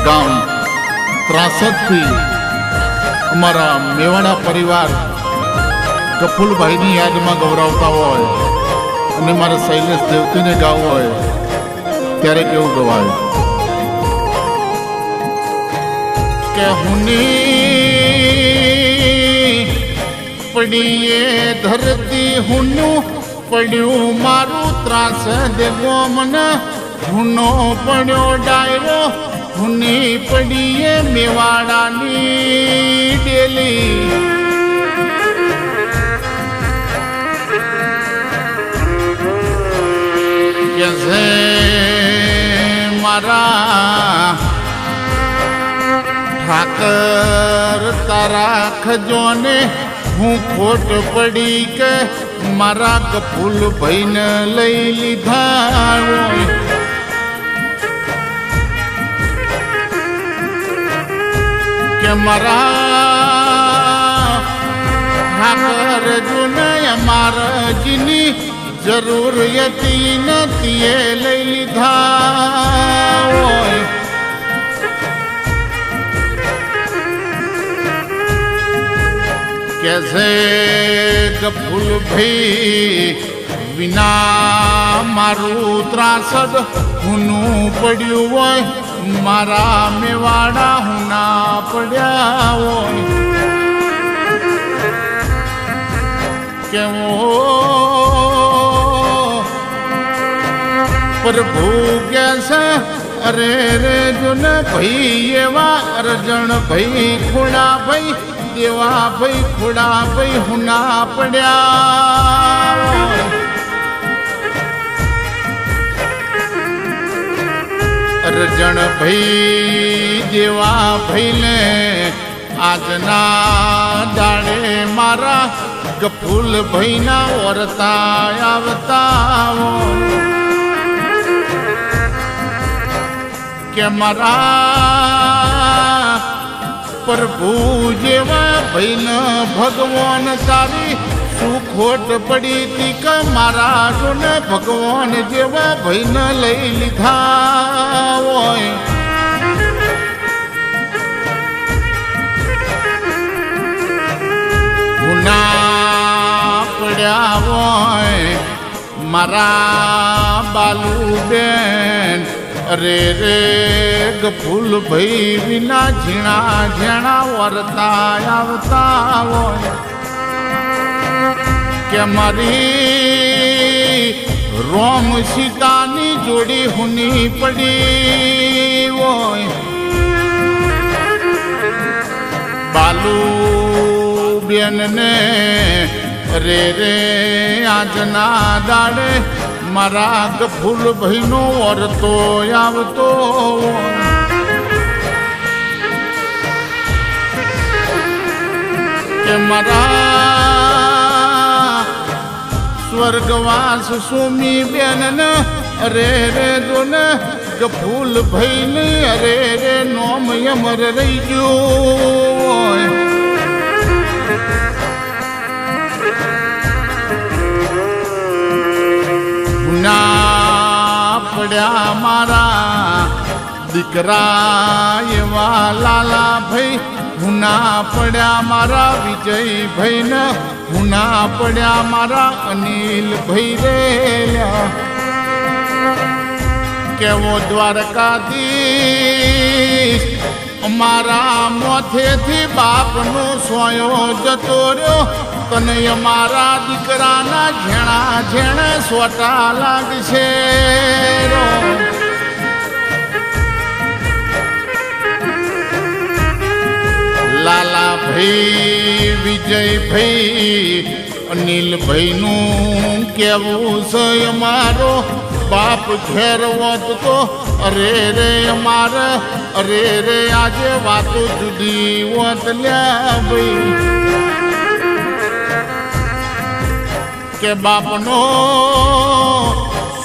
ગામ ત્રાસદથી અમારા મેવાડા પરિવાર ગફુલભાઈની યાદમાં ગૌરવતા હોય અને મારા શૈલેષ દેવતીને ગાવું હોય ત્યારે કેવું ગવાય કે હુની પડીએ ધરતી હુનું પડ્યું મારું ત્રાસ દેવો મને હુનો પડ્યો ડાયરો હુની પડીએ મેવાડાની ડેલી કેસે મારા ઠાકર તારા ખજોને હું ખોટ પડી કે મારા ગફુલ ભાઈને લઈ લીધા કે મારા ઠાકર જોને અમારા જીની જરૂરિયતી નથી એ લઈ લીધા હોય कैसे गफुल भाई विना मारू ત્રાસદ હુનું પડ્યું હોય મારા મેવાડા હુના પડ્યા હોય કેવો પ્રભુ કેસે અરે રે જુન ભાઈ એવા અરજણ ભાઈ ખુણા ભાઈ દેવા ભાઈ ખુડા ભાઈ હુના પડ્યા અરજણ ભાઈ દેવા ભાઈને આજના દાડે મારા ગફુલ ભાઈના ઓરતા આવતા કે મારા પ્રભુ જેવા ભાઈને ભગવાન તારી શું ખોટ પડી તી કે મારા જોને ભગવાન જેવા ભાઈને લઈ લીધા હોય હુના પડ્યા હોય મારા બાલુબેન અરે રે ગફુલ ભાઈ વિના ઝીણા ઝીણા વરતા આવતા હોય કે મારી રોમ સીતાની જોડી હુની પડી હોય બાલુ બેન ને રે રે આજના દાડે મારા ગફુલ ભાઈનો ઓરતો આવતો કે મારા સ્વર્ગવાસ સુમી બેન ને અરે રે જોને ગફુલ ભાઈ ને અરે રે નોમ અમર રહી ગયું ના પડ્યા મારા દીકરા એવા લાલા ભાઈ હુના પડ્યા મારા વિજય ભાઈ ને હુના પડ્યા મારા અનિલ ભાઈ રે કેવો દ્વારકાધીશ અમારા મોથેથી બાપનો સોયો જતો રહ્યો તને અમારા દીકરાના ઝેણા ઝેણે સોટા લાગશે લાલા ભાઈ વિજય ભાઈ અનિલ ભાઈનું કેવું છે અમારો બાપ ઘેર હોત તો અરે રે અમારે અરે રે આજે વાતો જુદી હોત લ્યા ભાઈ કે બાપનો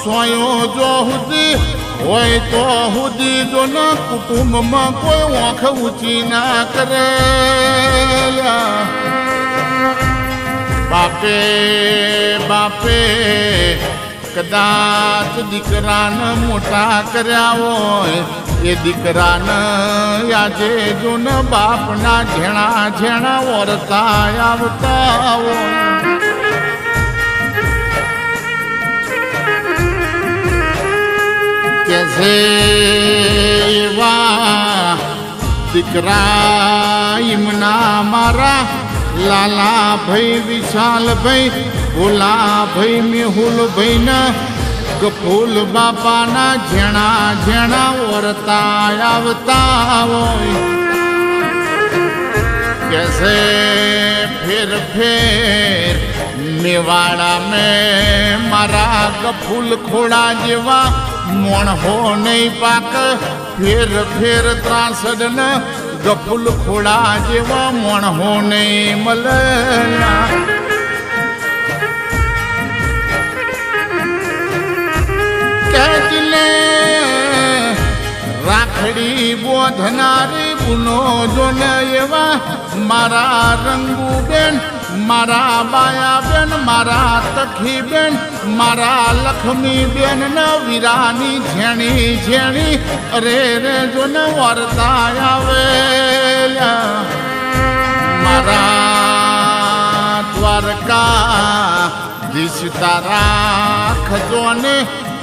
સોયો જો હુદી હોય તો હુદી જો ન કુટુંબમાં કોઈ આંખ ઊંચી ના કરે બાપે બાપે કદાચ દીકરાને મોટા કર્યા હોય એ દીકરાને આજે જો ને બાપના ઝેણા ઝેણા વર્તા આવતા હોય કે છે એવા દીકરા ઈમના મારા લાલા ભાઈ વિશાલ ભાઈ ભોલા ભાઈ મેહુલ ભાઈ ના ગફૂલ બાપાના ઝેણા ઝેણા વર્તા આવતા હોય कैसे फिर फिर मेवाड़ा में मारा गफूल खोड़ा जेवा मोण हो नहीं पाक फिर त्रासद न गफूल खोड़ा जेवा मोण हो नहीं मलया कहले राखड़ी बोधनारी बुनो जो न एवा मारा रंगू बेन मारा बाया बेन मारा तखी बेन मारा लक्ष्मी बेन न वीरानी झेणी झेणी अरे रे जो न वर्ता आवेला मारा द्वारका दिस तारा खजोने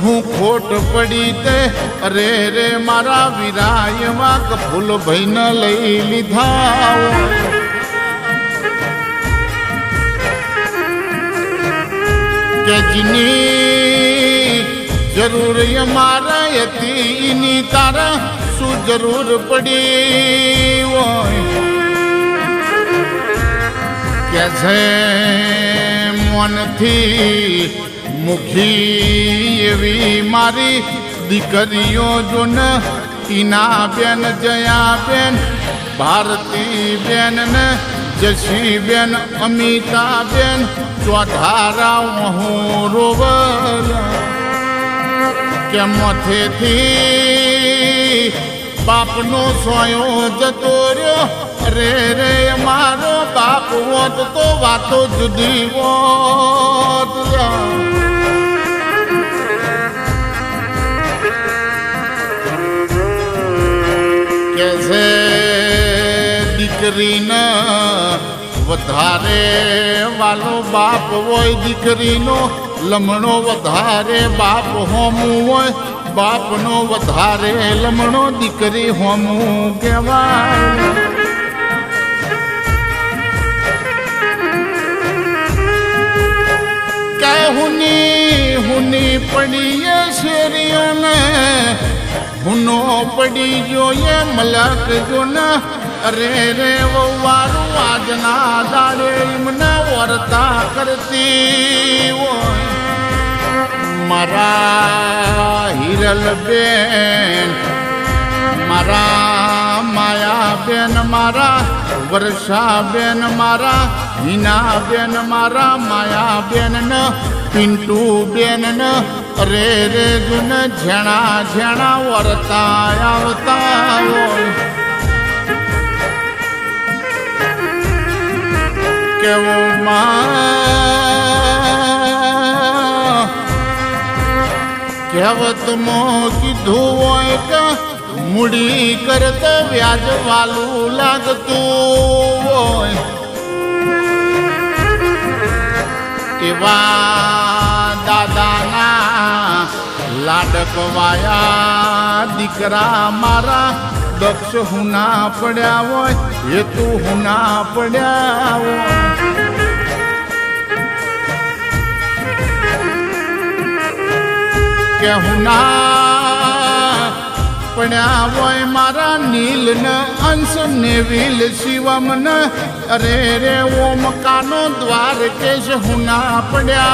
हूँ खोट पड़ी ते अरे रे मारा वीरायवा गफूल भाई न लई लीधा के जिनी जरूर ये मारा यती इनी तारा सु जरूर पड़ी वो कैसे मन थी मुखी एवी मारी दीकरीओ जो न टीना बेन जया बेन भारती बेन न जशी बेन अमिता बेन चौधारा वहूँ रोवला के मथे थी बापनो सोयो जतो रो अरे रे मारो बाप वोत तो वातो जुदी वोत कैसे दीकरी न वधारे वालो बाप वोय दीकरी नो लमणो वधारे बाप होमू वोय बाप नो वधारे लमणो दीकरी होमू केवाय हुनी हुनी पड़ी ये शेरियों ने हुनो पड़ी जो ये मलक जो न अरे रे वो वारू आजना दाड़े इमना वर्ता करती वो मारा हिरल बेन मारा माया बेन मारा वर्षा बेन मारा हीना बेन मारा माया बेन न पिंटू बेन न अरे रे जुन झेणा झेणा वर्ता आवता के वो कहवत मो कीधु होय का मुड़ी करत व्याज वालू लागतू होय एवा दादाना लाडकवाया दीकरा मारा दक्ष हुना पड्या होय हेतु हुना पड्या होय के हुना पड्या होय मारा नील न अंश नेविल शिवम न अरे रे ओम कानो द्वार केश हुना पड्या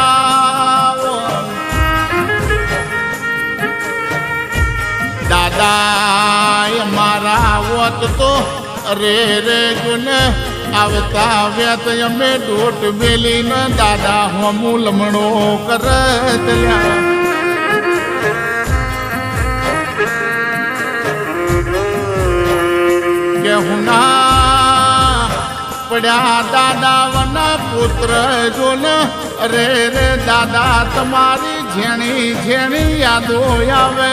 दादा मारा वत तो अरे रे जुन आवता व्यत यमे डोट बेली न दादा हमू लमणो करत ल्या के हुना पड्या दादा वना पुत्र जो न अरे रे दादा तुम्हारी ઝેણી ઝેણી યાદો આવે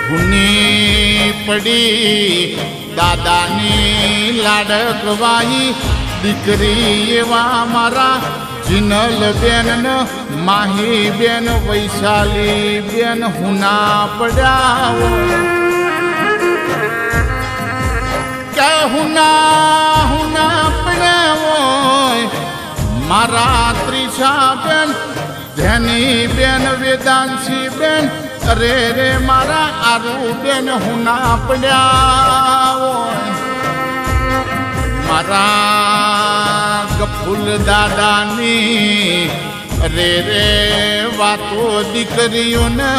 ભૂની પડી દાદાની લાડકવાઈ દીકરી એવા મારા જીનલ બેન ને માહી બેન વૈશાલી બેન હુના પડ્યા કે હુના પડ્યા હોય મારા ત્રિષા બેન ધેની બેન વેદાંશી બેન અરે રે મારા આરુ બેન હુના પડ્યા હોય મારા ગફુલ દાદાની અરે રે વાતો દીકરીઓને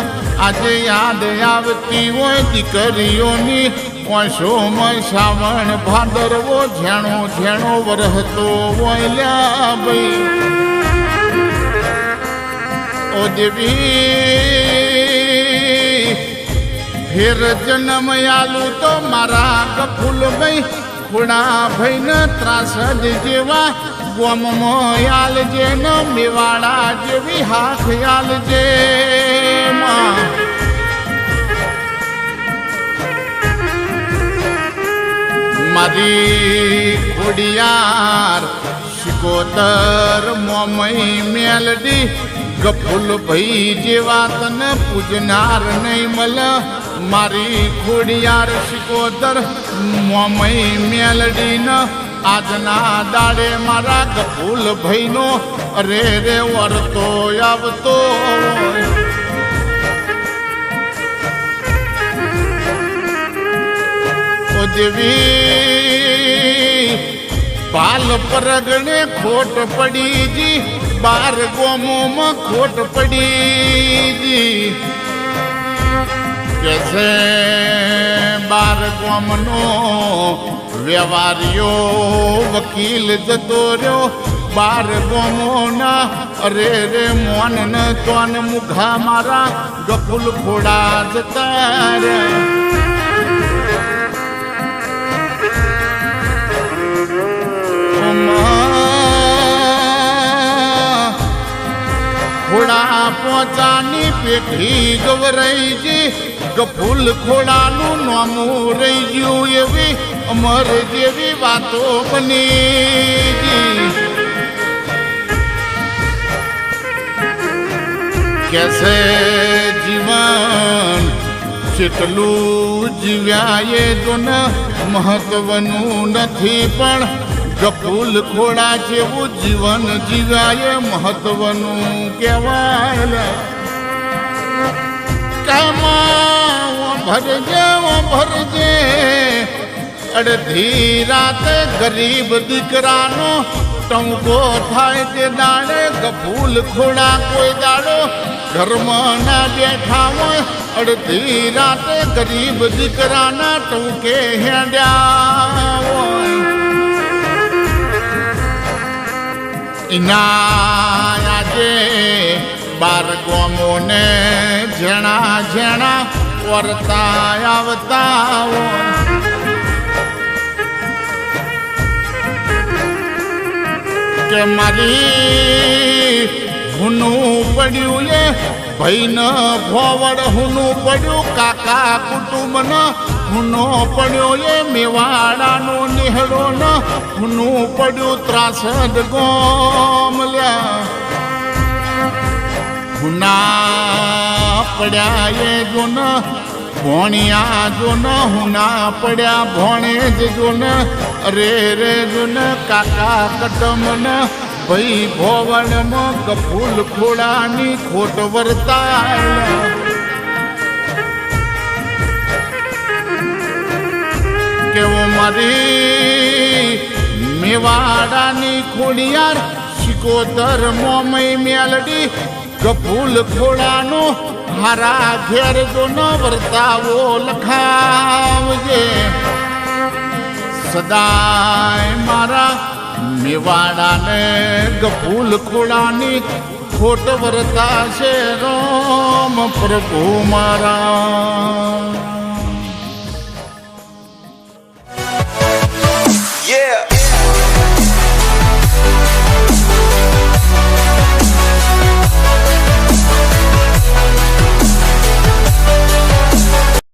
આજે યાદ આવતી હોય દીકરીઓની ઓશોમાં શ્રાવણ ભાદરવો ઝેણો ઝેણો વરહતો હોય લ્યા ભાઈ ઓ દેવી ફેર જન્મ આલું તો મારા ગફુલ ભાઈ ખુડા ભાઈને ત્રાસદ જેવા ગોમમાં યાલજે ન મેવાડા જેવી હાથ યાલજે મારી ખોડિયાર શિકોતર મોમઈ મેલડી ગફુલ ભાઈ જેવા તને પૂજનાર નહીં મલ મારી ખોડિયાર શિકોતર મોમઈ મેલડી ન આજના દાડે મારા ગફુલ ભાઈનો અરે રે વરતો આવતો દેવી પાલ પરગણે ખોટ પડી જી 12 ગોમોમાં ખોટ પડી જી કે છે 12 ગોમનો વ્યવહારિયો વકીલ જતો રહ્યો 12 ગોમોના અરે રે મોન ન તોન મુખા મારા ગફુલ ખોડા જતા રે ખોડા પોચાની પેઠી ગવરાઈજી ગફુલ ખોડાનું નામું રહી ગયું એવી અમર જેવી વાતો બની કેસે જીવન કેટલું જીવ્યા એ તો ન મહત્વનું નથી પણ ગફુલ ખોડા જેવું જીવન જીવાય મહત્વનું કહેવાય ભરજે અડધી રાતે ગરીબ દીકરાનો ટંકો થાય તે દાડે ગફુલ ખોડા કોઈ દાડો ઘરમાં ના બેઠા હોય અડધી રાતે ગરીબ દીકરાના ટંકે હેડ્યા હોય આજે 12 ગોમોને ઝેણા ઝેણા વરતા આવતા કે મારી હુનું પડ્યું એ ભાઈ ન ફોવડ હુનું પડ્યું કાકા કુટુંબ ન હુનો પડ્યો એ મેવાડાનો નિહળો ન હુનું પડ્યું ત્રાસદ ગોમ લ્યા હુના પડ્યા એ જો ન ભોણિયા જો ન હુના પડ્યા ભોણે જ જો ન અરે રે જો ન કાકા કટમ ન ભાઈ ભોવડમાં ગફુલ ખોડાની ખોટ વર્તાય કેવો મારી મેવાડાની ખોડિયાર શિકોતર મોમઈ મેલડી ગફુલ ખોડાનો હારા ઘેર જો ન વર્તાવો લખાવજે સદાય મારા મેવાડાને ગફુલ ખોડાની ખોટ વર્તાશે રામ પ્રભુ મારા